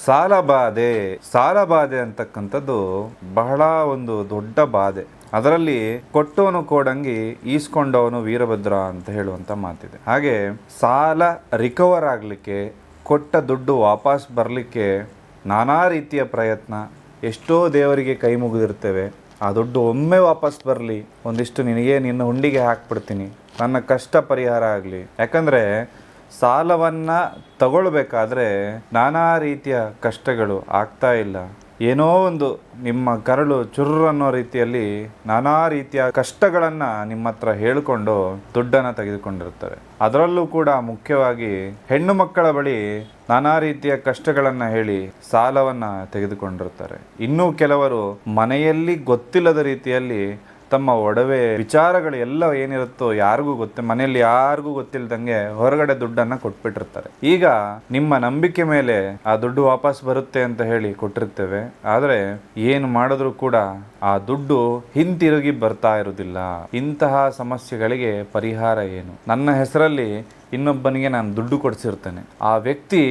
ಸಾಲಬಾಧೆ ಅಂತಕ್ಕಂಥದ್ದು ಬಹಳ ಒಂದು ದೊಡ್ಡ ಬಾಧೆ. ಅದರಲ್ಲಿ ಕೊಟ್ಟವನು ಕೋಡಂಗಿ ಈಸ್ಕೊಂಡವನು ವೀರಭದ್ರ ಅಂತ ಹೇಳುವಂತ ಮಾತಿದೆ. ಹಾಗೆ ಸಾಲ ರಿಕವರ್ ಆಗಲಿಕ್ಕೆ, ಕೊಟ್ಟ ದುಡ್ಡು ವಾಪಸ್ ಬರಲಿಕ್ಕೆ ನಾನಾ ರೀತಿಯ ಪ್ರಯತ್ನ, ಎಷ್ಟೋ ದೇವರಿಗೆ ಕೈ ಮುಗಿದಿರ್ತೇವೆ. ಆ ದುಡ್ಡು ಒಮ್ಮೆ ವಾಪಸ್ ಬರಲಿ, ಒಂದಿಷ್ಟು ನಿನ್ನ ಹುಂಡಿಗೆ ಹಾಕ್ಬಿಡ್ತೀನಿ, ನನ್ನ ಕಷ್ಟ ಪರಿಹಾರ ಆಗಲಿ. ಯಾಕಂದರೆ ಸಾಲವನ್ನು ತಗೊಳ್ಬೇಕಾದ್ರೆ ನಾನಾ ರೀತಿಯ ಕಷ್ಟಗಳು ಆಗ್ತಾ ಇಲ್ಲ, ಏನೋ ಒಂದು ನಿಮ್ಮ ಕರಳು ಚುರ್ರು ಅನ್ನೋ ರೀತಿಯಲ್ಲಿ ನಾನಾ ರೀತಿಯ ಕಷ್ಟಗಳನ್ನು ನಿಮ್ಮ ಹತ್ರ ಹೇಳಿಕೊಂಡು ದುಡ್ಡನ್ನು ತೆಗೆದುಕೊಂಡಿರ್ತಾರೆ. ಅದರಲ್ಲೂ ಕೂಡ ಮುಖ್ಯವಾಗಿ ಹೆಣ್ಣು ಮಕ್ಕಳ ಬಳಿ ನಾನಾ ರೀತಿಯ ಕಷ್ಟಗಳನ್ನು ಹೇಳಿ ಸಾಲವನ್ನು ತೆಗೆದುಕೊಂಡಿರ್ತಾರೆ. ಇನ್ನೂ ಕೆಲವರು ಮನೆಯಲ್ಲಿ ಗೊತ್ತಿಲ್ಲದ ರೀತಿಯಲ್ಲಿ ತಮ್ಮ ಒಡವೆ ವಿಚಾರಗಳು ಎಲ್ಲ ಏನಿರುತ್ತೋ ಮನೆಯಲ್ಲಿ ಯಾರಿಗೂ ಗೊತ್ತಿಲ್ಲದಂಗೆ ಹೊರಗಡೆ ದುಡ್ಡನ್ನು ಕೊಟ್ಬಿಟ್ಟಿರ್ತಾರೆ. ಈಗ ನಿಮ್ಮ ನಂಬಿಕೆ ಮೇಲೆ ಆ ದುಡ್ಡು ವಾಪಸ್ ಬರುತ್ತೆ ಅಂತ ಹೇಳಿ ಕೊಟ್ಟಿರ್ತೇವೆ, ಆದರೆ ಏನು ಮಾಡಿದ್ರೂ ಕೂಡ ಆ ದುಡ್ಡು ಹಿಂತಿರುಗಿ ಬರ್ತಾ ಇರುವುದಿಲ್ಲ. ಇಂತಹ ಸಮಸ್ಯೆಗಳಿಗೆ ಪರಿಹಾರ ಏನು? ನನ್ನ ಹೆಸರಲ್ಲಿ ಇನ್ನೊಬ್ಬನಿಗೆ ನಾನು ದುಡ್ಡು ಕೊಡಿಸಿರ್ತೇನೆ, ಆ ವ್ಯಕ್ತಿ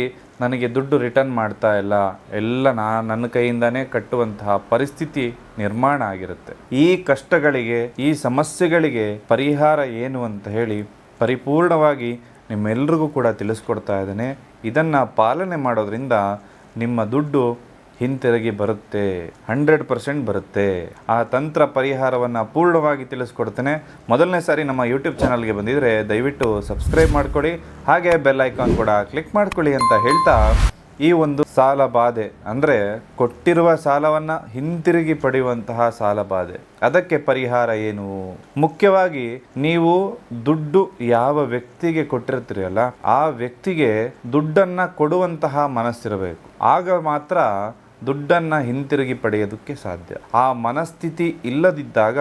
ನನಗೆ ದುಡ್ಡು ರಿಟರ್ನ್ ಮಾಡ್ತಾ ಇಲ್ಲ, ಎಲ್ಲ ನನ್ನ ಕೈಯಿಂದಾನೇ ಕಟ್ಟುವಂತಹ ಪರಿಸ್ಥಿತಿ ನಿರ್ಮಾಣ ಆಗಿರುತ್ತೆ. ಈ ಕಷ್ಟಗಳಿಗೆ, ಈ ಸಮಸ್ಯೆಗಳಿಗೆ ಪರಿಹಾರ ಏನು ಅಂತ ಹೇಳಿ ಪರಿಪೂರ್ಣವಾಗಿ ನಿಮ್ಮೆಲ್ರಿಗೂ ಕೂಡ ತಿಳಿಸ್ಕೊಡ್ತಾ ಇದ್ದೇನೆ. ಇದನ್ನು ಪಾಲನೆ ಮಾಡೋದ್ರಿಂದ ನಿಮ್ಮ ದುಡ್ಡು ಹಿಂತಿರುಗಿ ಬರುತ್ತೆ, 100% ಬರುತ್ತೆ. ಆ ತಂತ್ರ ಪರಿಹಾರವನ್ನು ಪೂರ್ಣವಾಗಿ ತಿಳಿಸ್ಕೊಡ್ತೇನೆ. ಮೊದಲನೇ ಸಾರಿ ನಮ್ಮ ಯೂಟ್ಯೂಬ್ ಚಾನಲ್ಗೆ ಬಂದಿದ್ರೆ ದಯವಿಟ್ಟು ಸಬ್ಸ್ಕ್ರೈಬ್ ಮಾಡ್ಕೊಳ್ಳಿ, ಹಾಗೆ ಬೆಲ್ ಐಕಾನ್ ಕೂಡ ಕ್ಲಿಕ್ ಮಾಡ್ಕೊಳ್ಳಿ ಅಂತ ಹೇಳ್ತಾ, ಈ ಒಂದು ಸಾಲ ಬಾಧೆ ಅಂದರೆ ಕೊಟ್ಟಿರುವ ಸಾಲವನ್ನು ಹಿಂತಿರುಗಿ ಪಡೆಯುವಂತಹ ಸಾಲ ಬಾಧೆ, ಅದಕ್ಕೆ ಪರಿಹಾರ ಏನು? ಮುಖ್ಯವಾಗಿ ನೀವು ದುಡ್ಡು ಯಾವ ವ್ಯಕ್ತಿಗೆ ಕೊಟ್ಟಿರ್ತೀರಲ್ಲ, ಆ ವ್ಯಕ್ತಿಗೆ ದುಡ್ಡನ್ನು ಕೊಡುವಂತಹ ಮನಸ್ಸಿರಬೇಕು. ಆಗ ಮಾತ್ರ ದುಡ್ಡನ್ನು ಹಿಂತಿರುಗಿ ಪಡೆಯೋದಕ್ಕೆ ಸಾಧ್ಯ. ಆ ಮನಸ್ಥಿತಿ ಇಲ್ಲದಿದ್ದಾಗ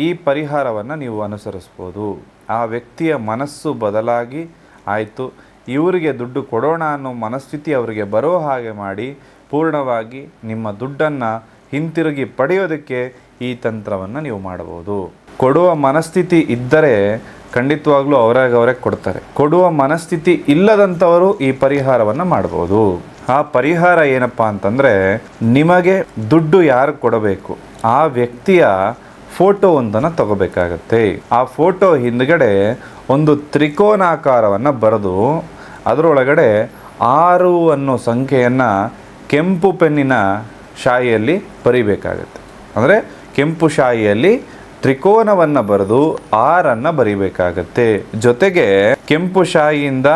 ಈ ಪರಿಹಾರವನ್ನು ನೀವು ಅನುಸರಿಸ್ಬೋದು. ಆ ವ್ಯಕ್ತಿಯ ಮನಸ್ಸು ಬದಲಾಗಿ ಆಯಿತು, ಇವರಿಗೆ ದುಡ್ಡು ಕೊಡೋಣ ಅನ್ನೋ ಮನಸ್ಥಿತಿ ಅವರಿಗೆ ಬರೋ ಹಾಗೆ ಮಾಡಿ ಪೂರ್ಣವಾಗಿ ನಿಮ್ಮ ದುಡ್ಡನ್ನು ಹಿಂತಿರುಗಿ ಪಡೆಯೋದಕ್ಕೆ ಈ ತಂತ್ರವನ್ನು ನೀವು ಮಾಡಬಹುದು. ಕೊಡುವ ಮನಸ್ಥಿತಿ ಇದ್ದರೆ ಖಂಡಿತವಾಗ್ಲೂ ಅವರೇ ಕೊಡ್ತಾರೆ. ಕೊಡುವ ಮನಸ್ಥಿತಿ ಇಲ್ಲದಂಥವರು ಈ ಪರಿಹಾರವನ್ನು ಮಾಡ್ಬೋದು. ಆ ಪರಿಹಾರ ಏನಪ್ಪ ಅಂತಂದರೆ, ನಿಮಗೆ ದುಡ್ಡು ಯಾರು ಕೊಡಬೇಕು ಆ ವ್ಯಕ್ತಿಯ ಫೋಟೋ ಒಂದನ್ನು ತಗೋಬೇಕಾಗತ್ತೆ. ಆ ಫೋಟೋ ಹಿಂದ್ಗಡೆ ಒಂದು ತ್ರಿಕೋನಾಕಾರವನ್ನು ಬರೆದು ಅದರೊಳಗಡೆ 6 ಅನ್ನೋ ಸಂಖ್ಯೆಯನ್ನು ಕೆಂಪು ಪೆನ್ನಿನ ಶಾಯಿಯಲ್ಲಿ ಬರಿಬೇಕಾಗತ್ತೆ. ಅಂದರೆ ಕೆಂಪು ಶಾಯಿಯಲ್ಲಿ ತ್ರಿಕೋನವನ್ನು ಬರೆದು 6 ಬರಿಬೇಕಾಗತ್ತೆ. ಜೊತೆಗೆ ಕೆಂಪು ಶಾಯಿಯಿಂದ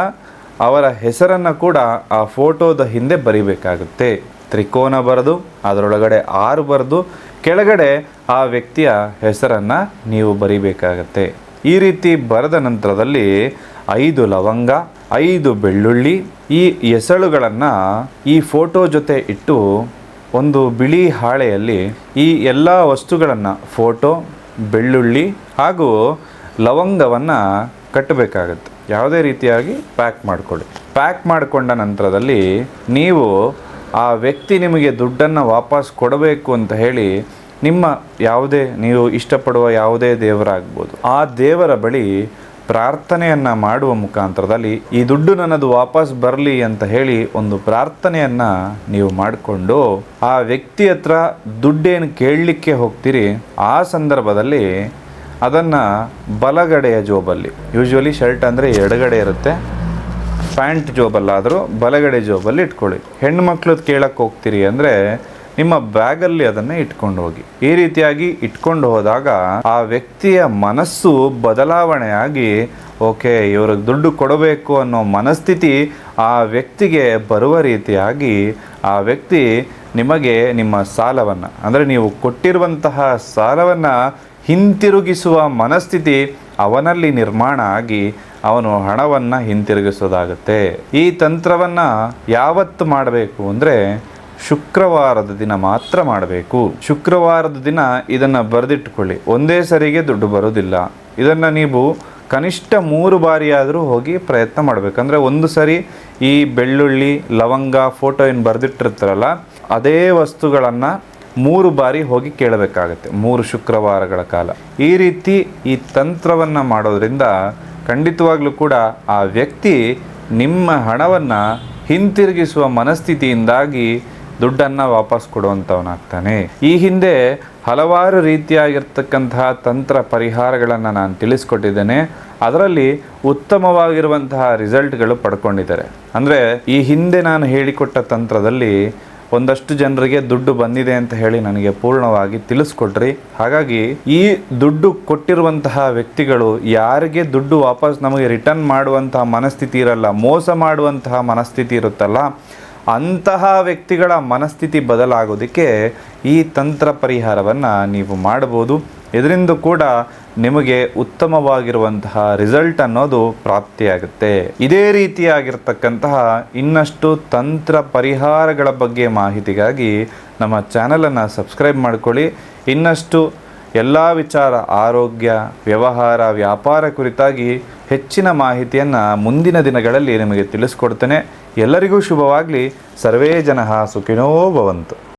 ಅವರ ಹೆಸರನ್ನು ಕೂಡ ಆ ಫೋಟೋದ ಹಿಂದೆ ಬರಿಬೇಕಾಗುತ್ತೆ. ತ್ರಿಕೋನ ಬರೆದು ಅದರೊಳಗಡೆ 6 ಬರೆದು ಕೆಳಗಡೆ ಆ ವ್ಯಕ್ತಿಯ ಹೆಸರನ್ನು ನೀವು ಬರಿಬೇಕಾಗತ್ತೆ. ಈ ರೀತಿ ಬರೆದ ನಂತರದಲ್ಲಿ 5 ಲವಂಗ, 5 ಬೆಳ್ಳುಳ್ಳಿ, ಈ ಎಸಳುಗಳನ್ನು ಈ ಫೋಟೋ ಜೊತೆ ಇಟ್ಟು ಒಂದು ಬಿಳಿ ಹಾಳೆಯಲ್ಲಿ ಈ ಎಲ್ಲ ವಸ್ತುಗಳನ್ನು, ಫೋಟೋ, ಬೆಳ್ಳುಳ್ಳಿ ಹಾಗೂ ಲವಂಗವನ್ನು ಕಟ್ಟಬೇಕಾಗತ್ತೆ. ಯಾವುದೇ ರೀತಿಯಾಗಿ ಪ್ಯಾಕ್ ಮಾಡಿಕೊಳ್ಳಿ. ಪ್ಯಾಕ್ ಮಾಡಿಕೊಂಡ ನಂತರದಲ್ಲಿ ನೀವು ಆ ವ್ಯಕ್ತಿ ನಿಮಗೆ ದುಡ್ಡನ್ನು ವಾಪಸ್ ಕೊಡಬೇಕು ಅಂತ ಹೇಳಿ ನೀವು ಇಷ್ಟಪಡುವ ಯಾವುದೇ ದೇವರಾಗ್ಬೋದು, ಆ ದೇವರ ಬಳಿ ಪ್ರಾರ್ಥನೆಯನ್ನು ಮಾಡುವ ಮುಖಾಂತರದಲ್ಲಿ ಈ ದುಡ್ಡು ನನ್ನದು ವಾಪಸ್ ಬರಲಿ ಅಂತ ಹೇಳಿ ಒಂದು ಪ್ರಾರ್ಥನೆಯನ್ನು ನೀವು ಮಾಡಿಕೊಂಡು ಆ ವ್ಯಕ್ತಿ ಹತ್ರ ದುಡ್ಡೇನು ಕೇಳಲಿಕ್ಕೆ ಹೋಗ್ತೀರಿ, ಆ ಸಂದರ್ಭದಲ್ಲಿ ಅದನ್ನು ಬಲಗಡೆಯ ಜೋಬಲ್ಲಿ, ಯೂಶ್ವಲಿ ಶರ್ಟ್ ಅಂದರೆ ಎಡಗಡೆ ಇರುತ್ತೆ, ಪ್ಯಾಂಟ್ ಜೋಬಲ್ಲಾದರೂ ಬಲಗಡೆ ಜೋಬಲ್ಲಿ ಇಟ್ಕೊಳ್ಳಿ. ಹೆಣ್ಮಕ್ಳದ್ದು ಕೇಳಕ್ಕೆ ಹೋಗ್ತೀರಿ ಅಂದರೆ ನಿಮ್ಮ ಬ್ಯಾಗಲ್ಲಿ ಅದನ್ನು ಇಟ್ಕೊಂಡು ಹೋಗಿ. ಈ ರೀತಿಯಾಗಿ ಇಟ್ಕೊಂಡು ಹೋದಾಗ ಆ ವ್ಯಕ್ತಿಯ ಮನಸ್ಸು ಬದಲಾವಣೆಯಾಗಿ ಓಕೆ ಇವ್ರಿಗೆ ದುಡ್ಡು ಕೊಡಬೇಕು ಅನ್ನೋ ಮನಸ್ಥಿತಿ ಆ ವ್ಯಕ್ತಿಗೆ ಬರುವ ರೀತಿಯಾಗಿ ಆ ವ್ಯಕ್ತಿ ನಿಮಗೆ ನಿಮ್ಮ ಸಾಲವನ್ನು, ಅಂದರೆ ನೀವು ಕೊಟ್ಟಿರುವಂತಹ ಸಾಲವನ್ನು ಹಿಂತಿರುಗಿಸುವ ಮನಸ್ಥಿತಿ ಅವನಲ್ಲಿ ನಿರ್ಮಾಣ ಆಗಿ ಅವನು ಹಣವನ್ನು ಹಿಂತಿರುಗಿಸೋದಾಗುತ್ತೆ. ಈ ತಂತ್ರವನ್ನು ಯಾವತ್ತು ಮಾಡಬೇಕು ಅಂದರೆ ಶುಕ್ರವಾರದ ದಿನ ಮಾತ್ರ ಮಾಡಬೇಕು. ಶುಕ್ರವಾರದ ದಿನ ಇದನ್ನು ಬರೆದಿಟ್ಟುಕೊಳ್ಳಿ. ಒಂದೇ ಸರಿಗೆ ದುಡ್ಡು ಬರೋದಿಲ್ಲ. ಇದನ್ನು ನೀವು ಕನಿಷ್ಠ 3 ಬಾರಿಯಾದರೂ ಹೋಗಿ ಪ್ರಯತ್ನ ಮಾಡಬೇಕಂದ್ರೆ, ಒಂದು ಸರಿ ಈ ಬೆಳ್ಳುಳ್ಳಿ, ಲವಂಗ, ಫೋಟೋ ಏನು ಬರೆದಿಟ್ಟಿರ್ತಾರಲ್ಲ ಅದೇ ವಸ್ತುಗಳನ್ನು 3 ಬಾರಿ ಹೋಗಿ ಕೇಳಬೇಕಾಗತ್ತೆ, 3 ಶುಕ್ರವಾರಗಳ ಕಾಲ. ಈ ರೀತಿ ಈ ತಂತ್ರವನ್ನು ಮಾಡೋದ್ರಿಂದ ಖಂಡಿತವಾಗ್ಲೂ ಕೂಡ ಆ ವ್ಯಕ್ತಿ ನಿಮ್ಮ ಹಣವನ್ನು ಹಿಂತಿರುಗಿಸುವ ಮನಸ್ಥಿತಿಯಿಂದಾಗಿ ದುಡ್ಡನ್ನು ವಾಪಸ್ ಕೊಡುವಂಥವನಾಗ್ತಾನೆ. ಈ ಹಿಂದೆ ಹಲವಾರು ರೀತಿಯಾಗಿರ್ತಕ್ಕಂತಹ ತಂತ್ರ ಪರಿಹಾರಗಳನ್ನು ನಾನು ತಿಳಿಸ್ಕೊಟ್ಟಿದ್ದೇನೆ. ಅದರಲ್ಲಿ ಉತ್ತಮವಾಗಿರುವಂತಹ ರಿಸಲ್ಟ್ಗಳು ಪಡ್ಕೊಂಡಿದ್ದಾರೆ. ಅಂದರೆ ಈ ಹಿಂದೆ ನಾನು ಹೇಳಿಕೊಟ್ಟ ತಂತ್ರದಲ್ಲಿ ಒಂದಷ್ಟು ಜನರಿಗೆ ದುಡ್ಡು ಬಂದಿದೆ ಅಂತ ಹೇಳಿ ನನಗೆ ಪೂರ್ಣವಾಗಿ ತಿಳಿಸ್ಕೊಟ್ರಿ. ಹಾಗಾಗಿ ಈ ದುಡ್ಡು ಕೊಟ್ಟಿರುವಂತಹ ವ್ಯಕ್ತಿಗಳು ಯಾರಿಗೆ ದುಡ್ಡು ವಾಪಸ್ ನಮಗೆ ರಿಟರ್ನ್ ಮಾಡುವಂತಹ ಮನಸ್ಥಿತಿ ಇರಲ್ಲ, ಮೋಸ ಮಾಡುವಂತಹ ಮನಸ್ಥಿತಿ ಇರುತ್ತಲ್ಲ, ಅಂತಹ ವ್ಯಕ್ತಿಗಳ ಮನಸ್ಥಿತಿ ಬದಲಾಗೋದಕ್ಕೆ ಈ ತಂತ್ರ ಪರಿಹಾರವನ್ನು ನೀವು ಮಾಡಬಹುದು. ಇದರಿಂದ ಕೂಡ ನಿಮಗೆ ಉತ್ತಮವಾಗಿರುವಂತಹ ರಿಸಲ್ಟ್ ಅನ್ನೋದು ಪ್ರಾಪ್ತಿಯಾಗುತ್ತೆ. ಇದೇ ರೀತಿಯಾಗಿರ್ತಕ್ಕಂತಹ ಇನ್ನಷ್ಟು ತಂತ್ರ ಪರಿಹಾರಗಳ ಬಗ್ಗೆ ಮಾಹಿತಿಗಾಗಿ ನಮ್ಮ ಚಾನಲನ್ನು ಸಬ್ಸ್ಕ್ರೈಬ್ ಮಾಡ್ಕೊಳ್ಳಿ. ಇನ್ನಷ್ಟು ಎಲ್ಲ ವಿಚಾರ, ಆರೋಗ್ಯ, ವ್ಯವಹಾರ, ವ್ಯಾಪಾರ ಕುರಿತಾಗಿ ಹೆಚ್ಚಿನ ಮಾಹಿತಿಯನ್ನು ಮುಂದಿನ ದಿನಗಳಲ್ಲಿ ನಿಮಗೆ ತಿಳಿಸ್ಕೊಡ್ತೇನೆ. ಎಲ್ಲರಿಗೂ ಶುಭವಾಗಲಿ. ಸರ್ವೇ ಜನಃ ಸುಖಿನೋ ಭವಂತು.